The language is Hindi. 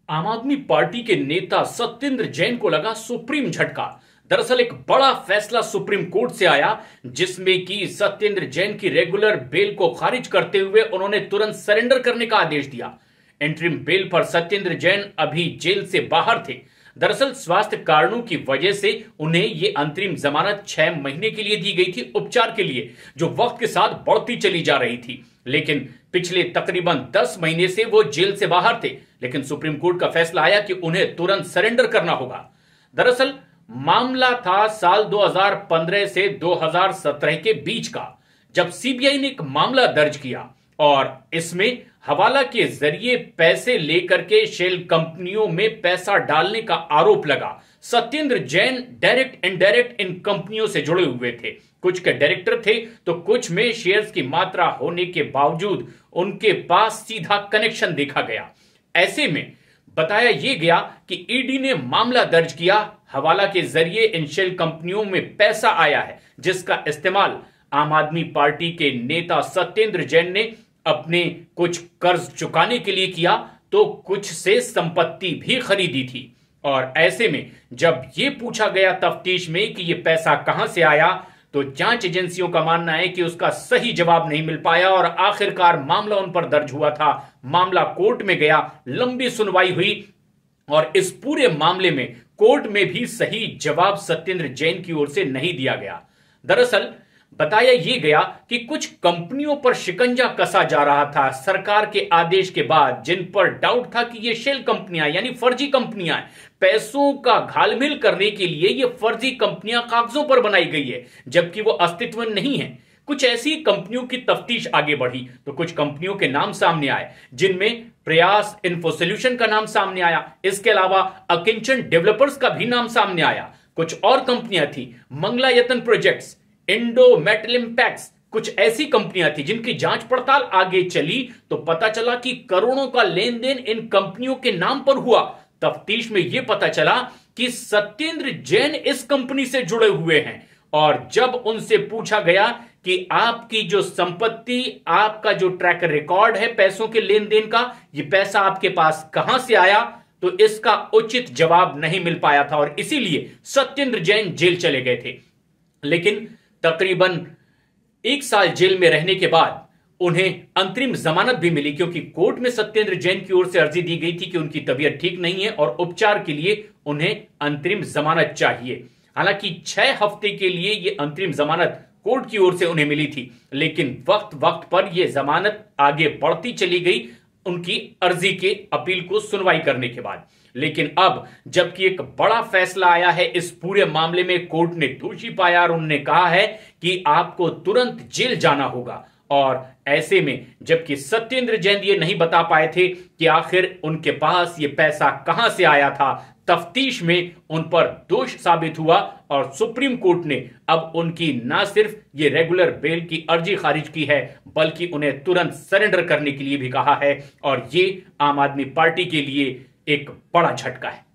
आम आदमी पार्टी के नेता सत्येंद्र जैन को लगा सुप्रीम झटका। दरअसल एक बड़ा फैसला सुप्रीम कोर्ट से आया जिसमें कि सत्येंद्र जैन की रेगुलर बेल को खारिज करते हुए उन्होंने तुरंत सरेंडर करने का आदेश दिया। इंटरिम बेल पर सत्येंद्र जैन अभी जेल से बाहर थे। दरअसल स्वास्थ्य कारणों की वजह से उन्हें यह अंतरिम जमानत 6 महीने के लिए दी गई थी उपचार के लिए, जो वक्त के साथ बढ़ती चली जा रही थी। लेकिन पिछले तकरीबन 10 महीने से वो जेल से बाहर थे, लेकिन सुप्रीम कोर्ट का फैसला आया कि उन्हें तुरंत सरेंडर करना होगा। दरअसल मामला था साल 2015 से 2017 के बीच का, जब सीबीआई ने एक मामला दर्ज किया और इसमें हवाला के जरिए पैसे लेकर के शेल कंपनियों में पैसा डालने का आरोप लगा। सत्येंद्र जैन डायरेक्ट इनडायरेक्ट इन कंपनियों से जुड़े हुए थे। कुछ के डायरेक्टर थे तो कुछ में शेयर्स की मात्रा होने के बावजूद उनके पास सीधा कनेक्शन देखा गया। ऐसे में बताया यह गया कि ईडी ने मामला दर्ज किया, हवाला के जरिए इन शेल कंपनियों में पैसा आया है जिसका इस्तेमाल आम आदमी पार्टी के नेता सत्येंद्र जैन ने अपने कुछ कर्ज चुकाने के लिए किया, तो कुछ से संपत्ति भी खरीदी थी। और ऐसे में जब यह पूछा गया तफ्तीश में कि यह पैसा कहां से आया, तो जांच एजेंसियों का मानना है कि उसका सही जवाब नहीं मिल पाया और आखिरकार मामला उन पर दर्ज हुआ था। मामला कोर्ट में गया, लंबी सुनवाई हुई और इस पूरे मामले में कोर्ट में भी सही जवाब सत्येंद्र जैन की ओर से नहीं दिया गया। दरअसल बताया यह गया कि कुछ कंपनियों पर शिकंजा कसा जा रहा था सरकार के आदेश के बाद, जिन पर डाउट था कि ये शेल कंपनियां यानी फर्जी कंपनियां हैं। पैसों का घालमेल करने के लिए ये फर्जी कंपनियां कागजों पर बनाई गई है जबकि वो अस्तित्व में नहीं है। कुछ ऐसी कंपनियों की तफ्तीश आगे बढ़ी तो कुछ कंपनियों के नाम सामने आए, जिनमें प्रयास इन्फो सॉल्यूशन का नाम सामने आया। इसके अलावा अकिंचन डेवलपर्स का भी नाम सामने आया। कुछ और कंपनियां थी, Mangalayatan projects, Indo metal impacts, कुछ ऐसी कंपनियां थी जिनकी जांच पड़ताल आगे चली तो पता चला कि करोड़ों का लेन देन इन कंपनियों के नाम पर हुआ। तफ्तीश में यह पता चला कि सत्येंद्र जैन इस कंपनी से जुड़े हुए हैं और जब उनसे पूछा गया कि आपकी जो संपत्ति, आपका जो ट्रैक रिकॉर्ड है पैसों के लेन देन का, यह पैसा आपके पास कहां से आया, तो इसका उचित जवाब नहीं मिल पाया था और इसीलिए सत्येंद्र जैन जेल चले गए थे। लेकिन तकरीबन 1 साल जेल में रहने के बाद उन्हें अंतरिम जमानत भी मिली, क्योंकि कोर्ट में सत्येंद्र जैन की ओर से अर्जी दी गई थी कि उनकी तबीयत ठीक नहीं है और उपचार के लिए उन्हें अंतरिम जमानत चाहिए। हालांकि 6 हफ्ते के लिए यह अंतरिम जमानत कोर्ट की ओर से उन्हें मिली थी, लेकिन वक्त वक्त पर यह जमानत आगे बढ़ती चली गई उनकी अर्जी के अपील को सुनवाई करने के बाद। लेकिन अब जबकि एक बड़ा फैसला आया है इस पूरे मामले में, कोर्ट ने दोषी पाया और उन्होंने कहा है कि आपको तुरंत जेल जाना होगा। और ऐसे में जबकि सत्येंद्र जैन ये नहीं बता पाए थे कि आखिर उनके पास ये पैसा कहां से आया था, तफ्तीश में उन पर दोष साबित हुआ और सुप्रीम कोर्ट ने अब उनकी ना सिर्फ ये रेगुलर बेल की अर्जी खारिज की है, बल्कि उन्हें तुरंत सरेंडर करने के लिए भी कहा है। और ये आम आदमी पार्टी के लिए एक बड़ा झटका है।